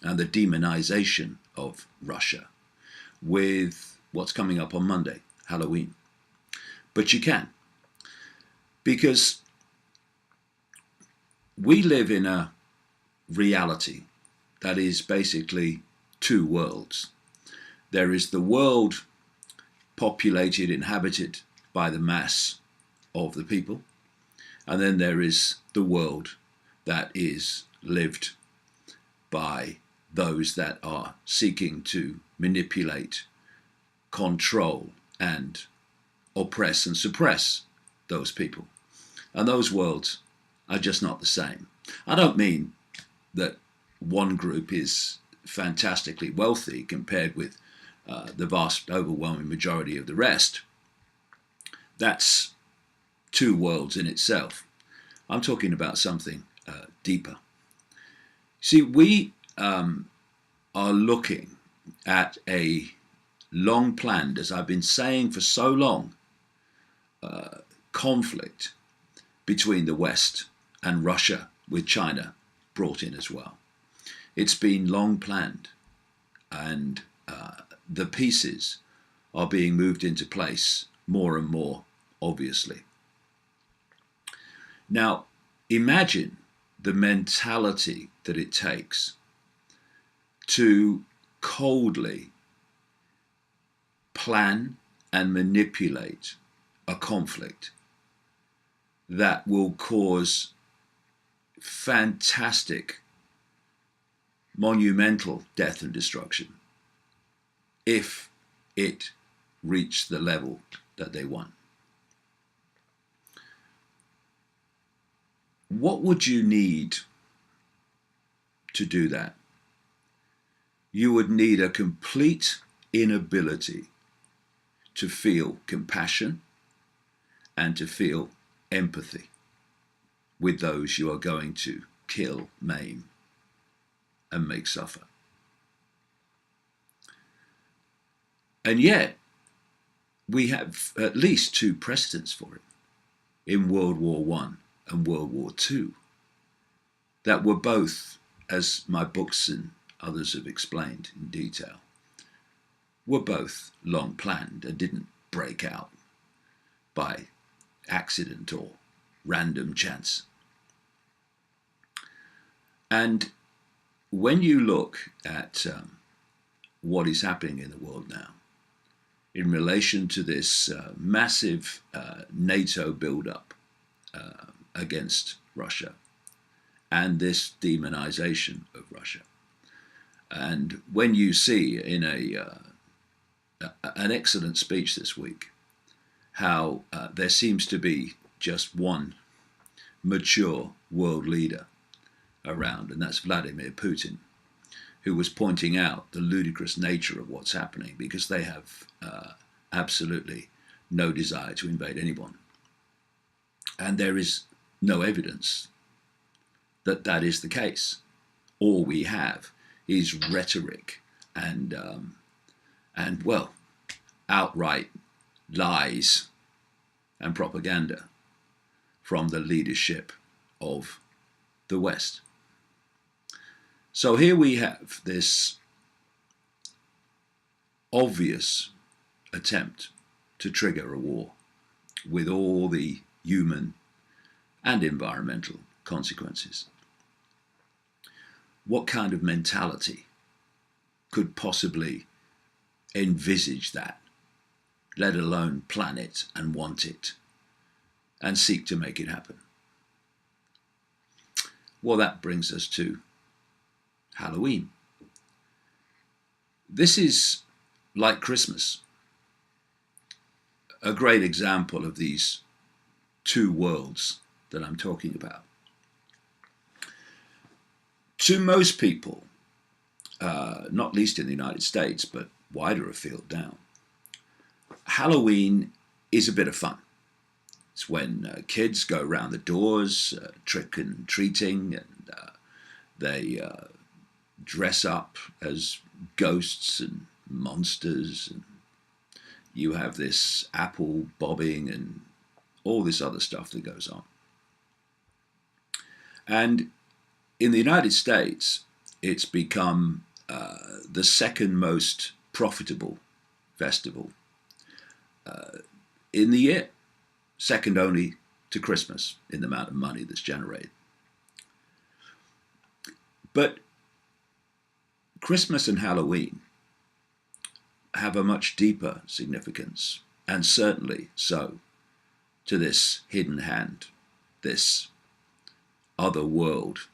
and the demonization of Russia with what's coming up on Monday, Halloween. But you can, because we live in a reality that is basically two worlds. There is the world populated, inhabited by the mass of the people, and then there is the world that is lived by those that are seeking to manipulate, control, and oppress and suppress those people. And those worlds are just not the same. I don't mean that one group is fantastically wealthy compared with the vast overwhelming majority of the rest. That's two worlds in itself. I'm talking about something deeper. See, we are looking at a long planned, as I've been saying for so long, conflict between the West and Russia, with China brought in as well. It's been long planned, and the pieces are being moved into place more and more obviously. Now, imagine the mentality that it takes to coldly plan and manipulate a conflict that will cause fantastic, monumental death and destruction if it reached the level that they want. What would you need to do that? You would need a complete inability to feel compassion and to feel empathy with those you are going to kill, maim, and make suffer. And yet, we have at least two precedents for it in World War I and World War II that were both, as my books and others have explained in detail, were both long planned and didn't break out by accident or random chance. And when you look at what is happening in the world now in relation to this massive NATO build-up against Russia and this demonization of Russia, and when you see in an excellent speech this week how there seems to be just one mature world leader around, and that's Vladimir Putin, who was pointing out the ludicrous nature of what's happening because they have absolutely no desire to invade anyone. And there is no evidence that that is the case. All we have is rhetoric and well, outright lies and propaganda from the leadership of the West. So here we have this obvious attempt to trigger a war with all the human and environmental consequences. What kind of mentality could possibly envisage that, let alone plan it and want it and seek to make it happen? Well, that brings us to Halloween. This is like Christmas, a great example of these two worlds that I'm talking about. To most people, not least in the United States, but wider afield now, Halloween is a bit of fun. It's when kids go around the doors, trick and treating, and they dress up as ghosts and monsters, and you have this apple bobbing and all this other stuff that goes on. And in the United States, it's become the second most profitable festival in the year, second only to Christmas in the amount of money that's generated. But Christmas and Halloween have a much deeper significance, and certainly so to this hidden hand, this other world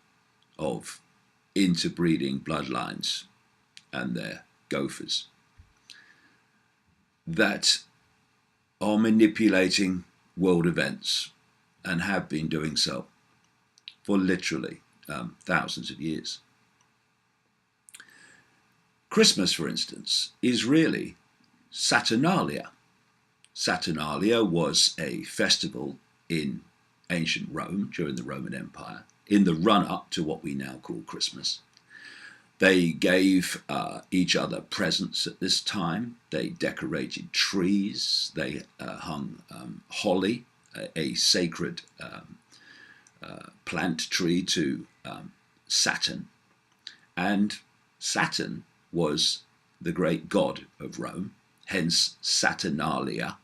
of interbreeding bloodlines and their gophers that are manipulating world events and have been doing so for literally thousands of years. Christmas, for instance, is really Saturnalia. Saturnalia was a festival in ancient Rome during the Roman Empire, in the run-up to what we now call Christmas. They gave each other presents at this time. They decorated trees. They hung holly, a sacred plant tree to Saturn. And Saturn was the great god of Rome, hence Saturnalia.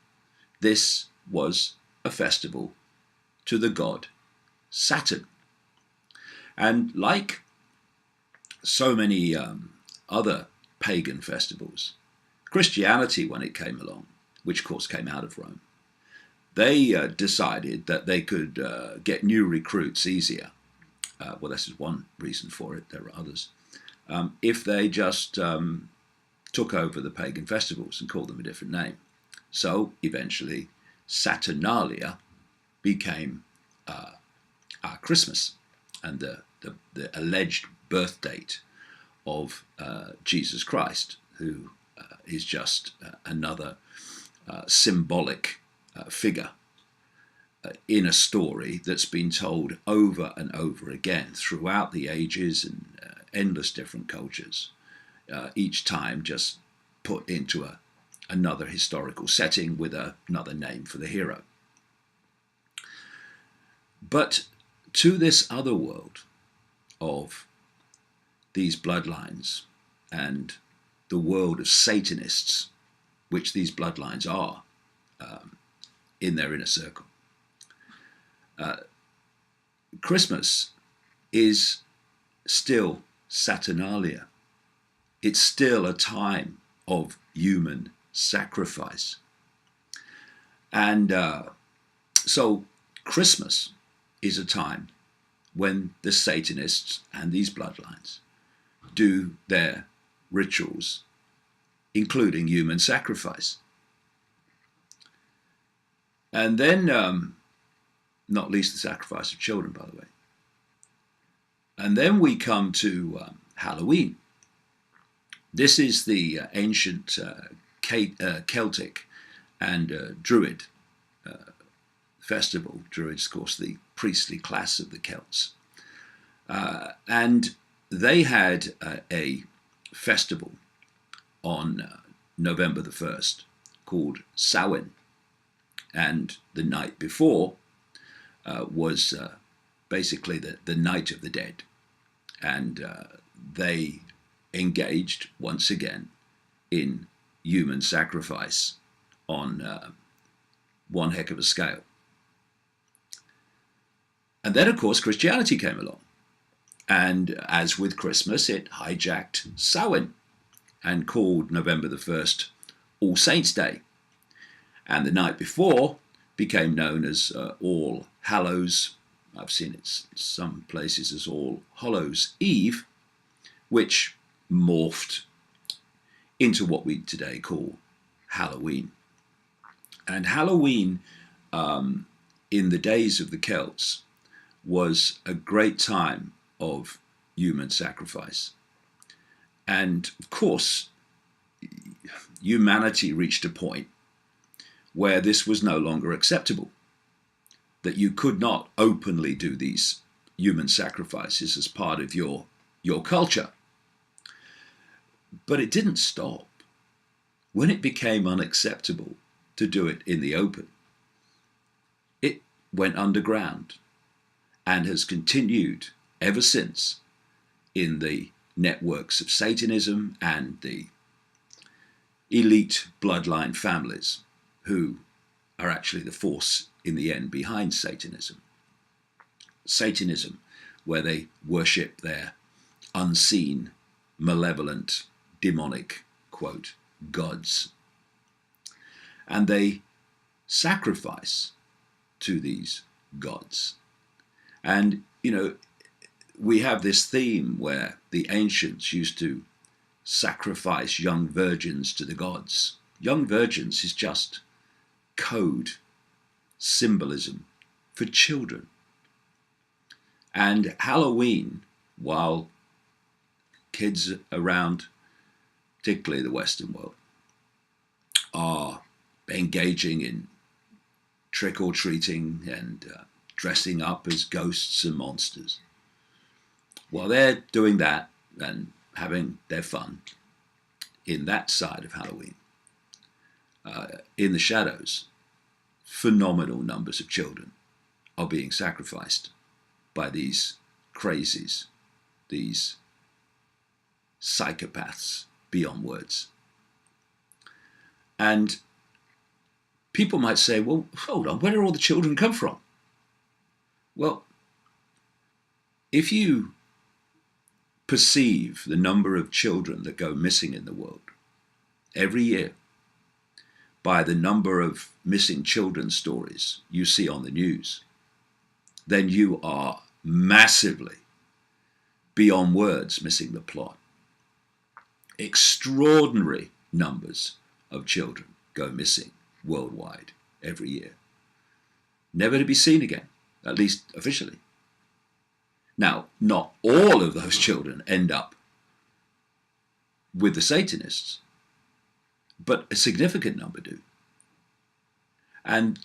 This was a festival to the god Saturn. And like so many other pagan festivals, Christianity, when it came along, which of course came out of Rome, they decided that they could get new recruits easier. Well, this is one reason for it. There are others. If they just took over the pagan festivals and called them a different name. So eventually, Saturnalia became our Christmas and the alleged birth date of Jesus Christ, who is just another symbolic figure in a story that's been told over and over again throughout the ages and endless different cultures, each time just put into another historical setting with another name for the hero. But to this other world of these bloodlines and the world of Satanists, which these bloodlines are in their inner circle, Christmas is still Saturnalia. It's still a time of human sacrifice. And so Christmas is a time when the Satanists and these bloodlines do their rituals, including human sacrifice. And then, not least the sacrifice of children, by the way. And then we come to Halloween. This is the ancient Celtic and Druid festival. Druids, of course, the priestly class of the Celts. And they had a festival on November the 1st called Samhain. And the night before was basically the Night of the Dead. And they engaged once again in human sacrifice on one heck of a scale. And then, of course, Christianity came along. And as with Christmas, it hijacked Samhain and called November the 1st All Saints' Day. And the night before became known as All Hallows. I've seen it some places as All Hallows Eve, which morphed into what we today call Halloween. And Halloween, in the days of the Celts, was a great time of human sacrifice. And of course, humanity reached a point where this was no longer acceptable, that you could not openly do these human sacrifices as part of your culture. But it didn't stop. When it became unacceptable to do it in the open, it went underground and has continued ever since in the networks of Satanism and the elite bloodline families who are actually the force in the end behind Satanism. Satanism, where they worship their unseen, malevolent, demonic, quote, gods. And they sacrifice to these gods. And, we have this theme where the ancients used to sacrifice young virgins to the gods. Young virgins is just code, symbolism for children. And Halloween, while kids around, particularly the Western world, are engaging in trick-or-treating and dressing up as ghosts and monsters, while they're doing that and having their fun in that side of Halloween, in the shadows, phenomenal numbers of children are being sacrificed by these crazies, these psychopaths beyond words. And people might say, well, hold on, where do all the children come from? Well, if you perceive the number of children that go missing in the world every year by the number of missing children stories you see on the news, then you are massively, beyond words, missing the plot. Extraordinary numbers of children go missing worldwide every year, never to be seen again, at least officially. Now, not all of those children end up with the Satanists, but a significant number do. And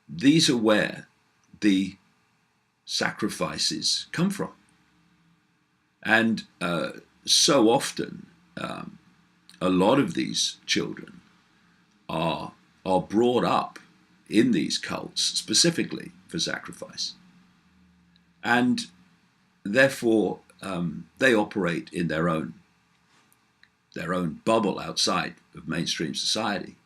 these are where the sacrifices come from. And so often, a lot of these children are brought up in these cults specifically for sacrifice. And therefore, they operate in their own bubble outside of mainstream society,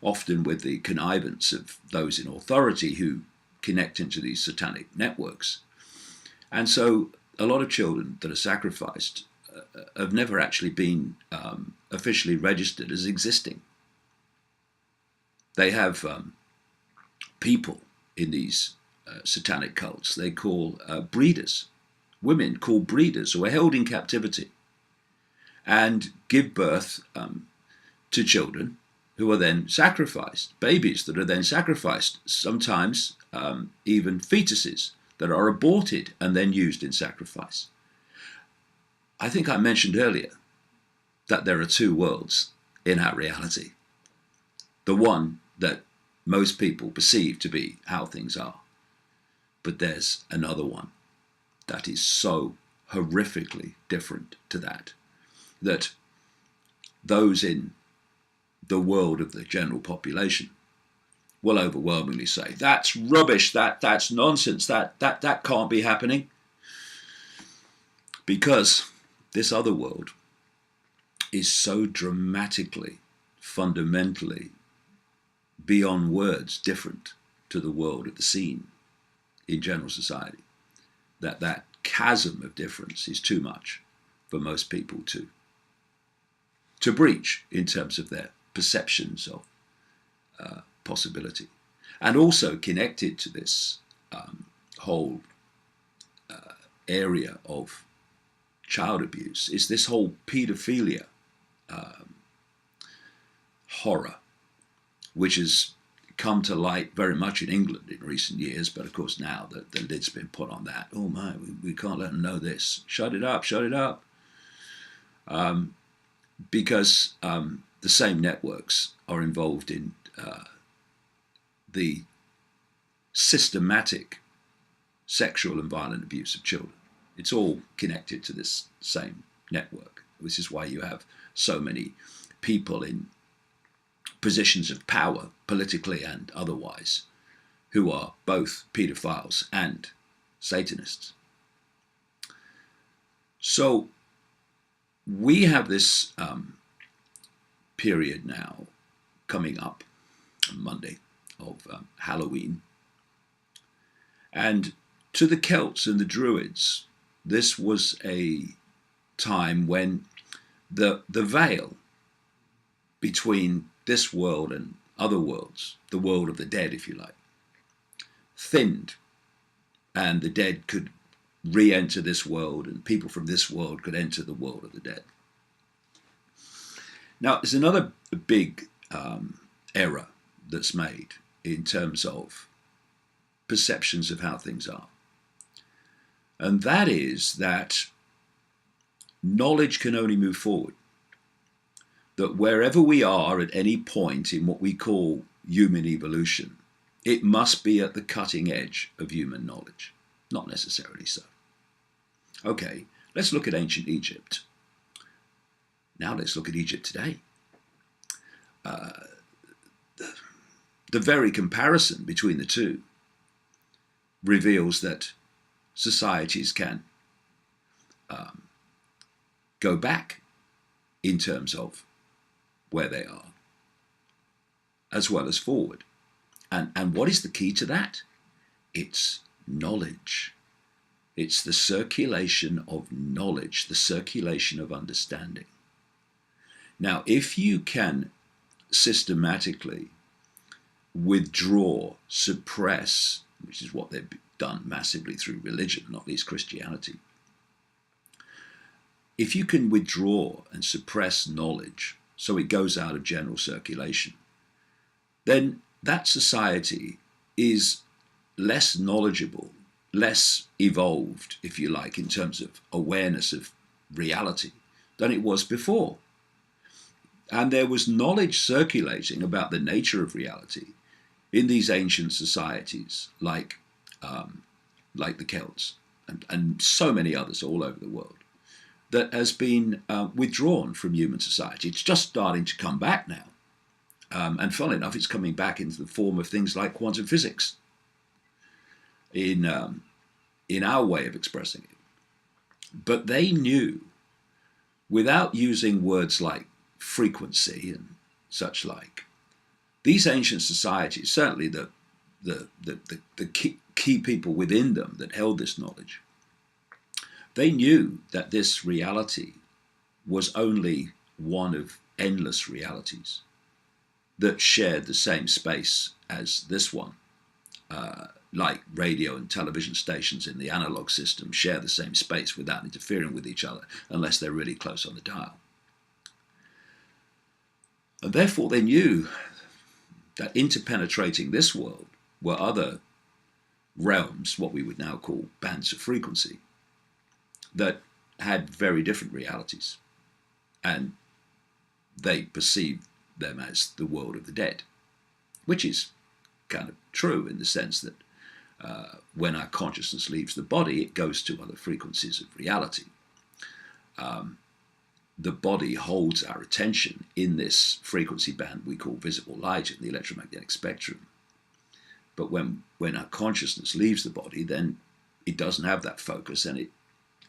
often with the connivance of those in authority who connect into these satanic networks. And so a lot of children that are sacrificed have never actually been officially registered as existing. They have people in these satanic cults they call breeders, women called breeders who are held in captivity and give birth to children who are then sacrificed, babies that are then sacrificed, sometimes even fetuses that are aborted and then used in sacrifice. I think I mentioned earlier that there are two worlds in our reality. The one that most people perceive to be how things are. But there's another one that is so horrifically different to that those in the world of the general population will overwhelmingly say, that's rubbish, that's nonsense, that can't be happening. Because this other world is so dramatically, fundamentally, beyond words different to the world of the scene in general society, that chasm of difference is too much for most people to breach in terms of their perceptions of possibility. And also connected to this whole area of child abuse is this whole paedophilia horror, which has come to light very much in England in recent years, but of course now the lid's been put on that. Oh my, we can't let them know this. Shut it up. Because the same networks are involved in the systematic sexual and violent abuse of children. It's all connected to this same network. This is why you have so many people in positions of power, politically and otherwise, who are both paedophiles and Satanists. So we have this period now coming up on Monday of Halloween. And to the Celts and the Druids, this was a time when the veil between this world and other worlds, the world of the dead, if you like, thinned, and the dead could re-enter this world, and people from this world could enter the world of the dead. Now, there's another big error that's made in terms of perceptions of how things are. And that is that knowledge can only move forward. That wherever we are at any point in what we call human evolution, it must be at the cutting edge of human knowledge. Not necessarily so. Okay, let's look at ancient Egypt. Now let's look at Egypt today. The very comparison between the two reveals that societies can go back in terms of where they are, as well as forward. And what is the key to that? It's knowledge. It's the circulation of knowledge, the circulation of understanding. Now, if you can systematically withdraw, suppress, which is what they've done massively through religion, not least Christianity, if you can withdraw and suppress knowledge so it goes out of general circulation, then that society is less knowledgeable, less evolved, if you like, in terms of awareness of reality than it was before. And there was knowledge circulating about the nature of reality in these ancient societies, like the Celts and so many others all over the world, that has been withdrawn from human society. It's just starting to come back now. And funnily enough, it's coming back into the form of things like quantum physics in our way of expressing it. But they knew, without using words like frequency and such like, these ancient societies, certainly the key people within them that held this knowledge, they knew that this reality was only one of endless realities that shared the same space as this one. Like radio and television stations in the analog system share the same space without interfering with each other unless they're really close on the dial. And therefore they knew that interpenetrating this world were other realms, what we would now call bands of frequency, that had very different realities. And they perceived them as the world of the dead, which is kind of true in the sense that when our consciousness leaves the body, it goes to other frequencies of reality. The body holds our attention in this frequency band we call visible light in the electromagnetic spectrum. But when our consciousness leaves the body, then it doesn't have that focus and it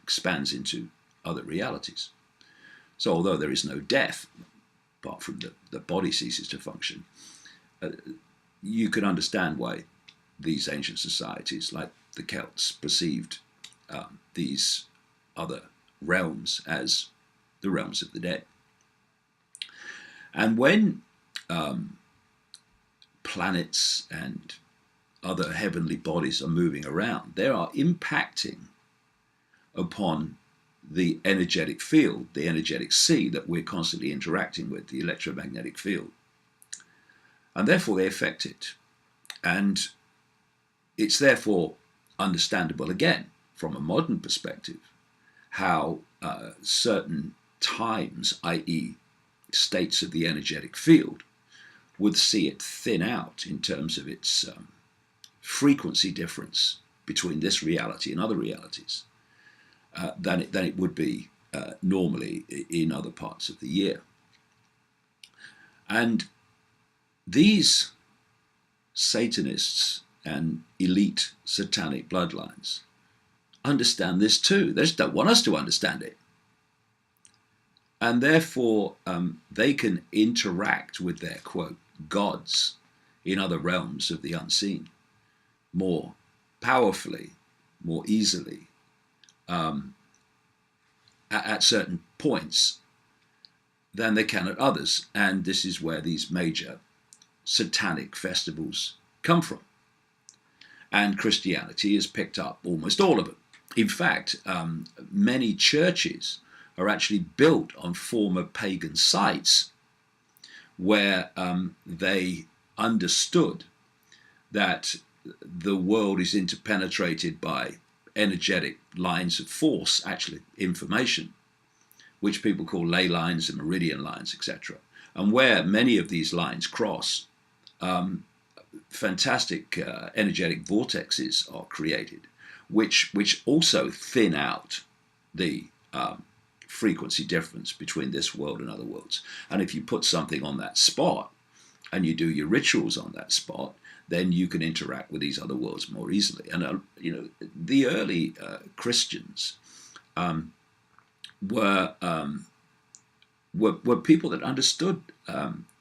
expands into other realities. So although there is no death, apart from the body ceases to function, you can understand why these ancient societies, like the Celts, perceived these other realms as the realms of the dead. And when planets and other heavenly bodies are moving around, they are impacting upon the energetic field, the energetic sea that we're constantly interacting with, the electromagnetic field. And therefore they affect it. And it's therefore understandable, again, from a modern perspective, how certain times, i.e. states of the energetic field, would see it thin out in terms of its frequency difference between this reality and other realities than it would be normally in other parts of the year. And these Satanists and elite satanic bloodlines understand this too. They just don't want us to understand it. And therefore they can interact with their, quote, gods in other realms of the unseen more powerfully, more easily, at certain points than they can at others. And this is where these major satanic festivals come from. And Christianity has picked up almost all of it. In fact, many churches are actually built on former pagan sites where they understood that the world is interpenetrated by energetic lines of force, actually information, which people call ley lines and meridian lines, etc. And where many of these lines cross, fantastic energetic vortexes are created, which also thin out the frequency difference between this world and other worlds. And if you put something on that spot and you do your rituals on that spot, then you can interact with these other worlds more easily. And the early Christians were people that understood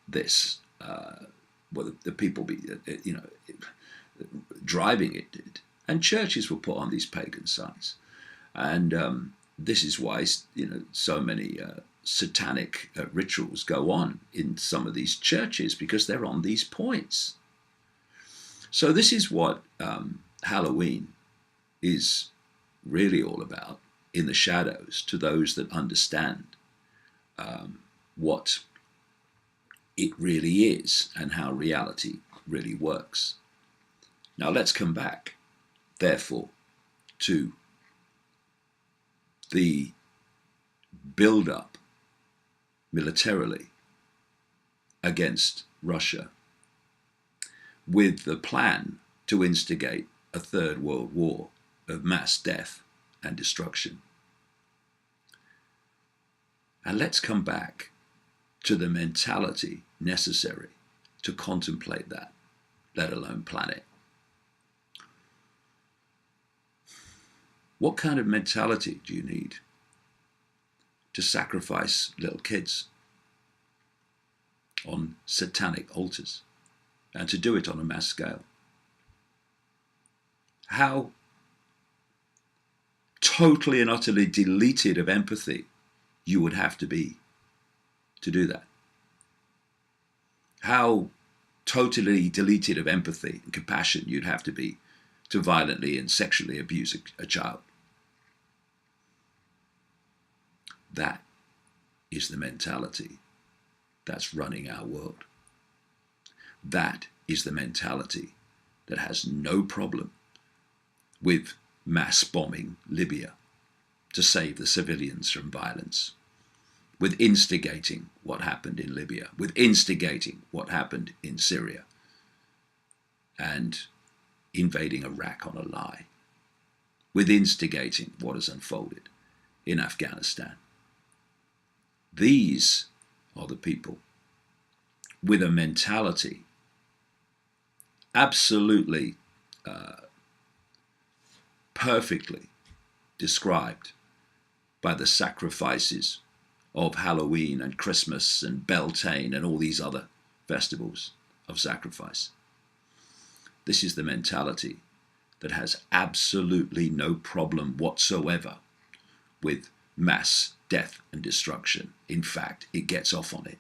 this. Well, the people driving it did, and churches were put on these pagan sites, and this is why so many satanic rituals go on in some of these churches, because they're on these points. So this is what Halloween is really all about in the shadows, to those that understand what it really is and how reality really works. Now let's come back, therefore, to the build-up militarily against Russia, with the plan to instigate a third world war of mass death and destruction. And let's come back to the mentality necessary to contemplate that, let alone plan it. What kind of mentality do you need to sacrifice little kids on satanic altars, and to do it on a mass scale? How totally and utterly deleted of empathy you would have to be to do that. How totally deleted of empathy and compassion you'd have to be to violently and sexually abuse a child. That is the mentality that's running our world. That is the mentality that has no problem with mass bombing Libya to save the civilians from violence, with instigating what happened in Libya, with instigating what happened in Syria, and invading Iraq on a lie, with instigating what has unfolded in Afghanistan. These are the people with a mentality absolutely perfectly described by the sacrifices of Halloween and Christmas and Beltane and all these other festivals of sacrifice. This is the mentality that has absolutely no problem whatsoever with mass death and destruction. In fact, it gets off on it.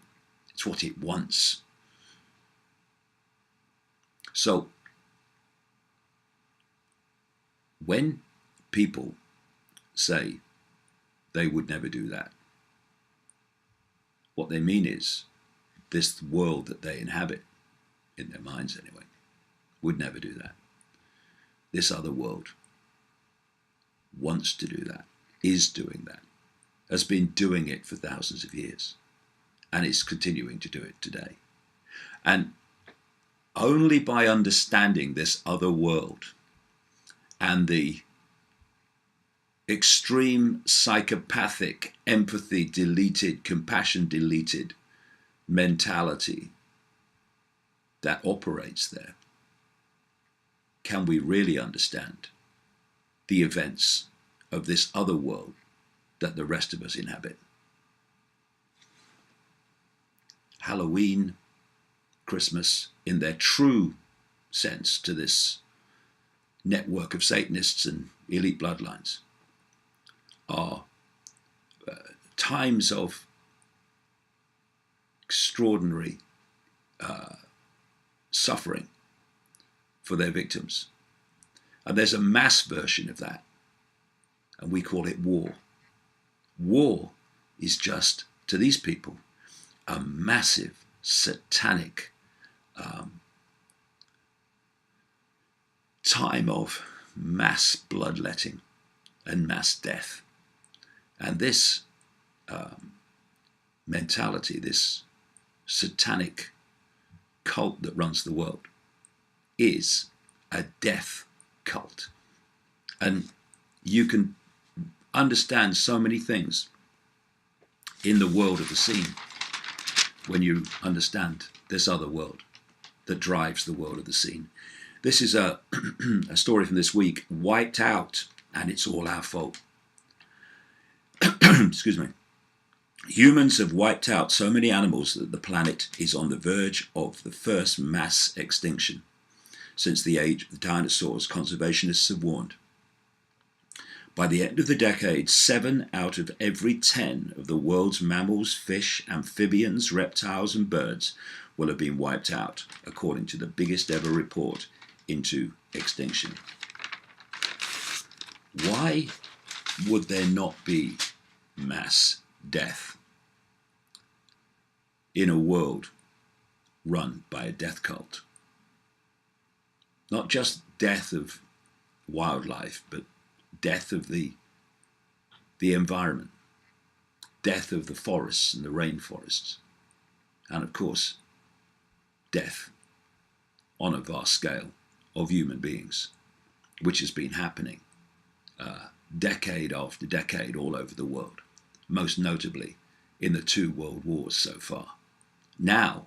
It's what it wants. So, when people say they would never do that, what they mean is this world that they inhabit, in their minds anyway, would never do that. This other world wants to do that, is doing that, has been doing it for thousands of years, and is continuing to do it today. And only by understanding this other world and the extreme psychopathic, empathy deleted, compassion deleted mentality that operates there can we really understand the events of this other world that the rest of us inhabit. Halloween, Christmas, in their true sense to this network of Satanists and elite bloodlines, are times of extraordinary suffering for their victims. And there's a mass version of that, and we call it war. War is just, to these people, a massive satanic time of mass bloodletting and mass death. And this mentality, this satanic cult that runs the world, is a death cult. And you can understand so many things in the world of the scene when you understand this other world that drives the world of the scene. This is a story from this week, Wiped Out, and it's all our fault. Excuse me. Humans have wiped out so many animals that the planet is on the verge of the first mass extinction. Since the age of the dinosaurs, conservationists have warned. By the end of the decade, 7 out of every 10 of the world's mammals, fish, amphibians, reptiles, and birds will have been wiped out, according to the biggest ever report into extinction. Why would there not be mass death in a world run by a death cult? Not just death of wildlife, but death of the environment, death of the forests and the rainforests, and of course, death on a vast scale of human beings, which has been happening decade after decade all over the world, most notably in the 2 world wars so far. Now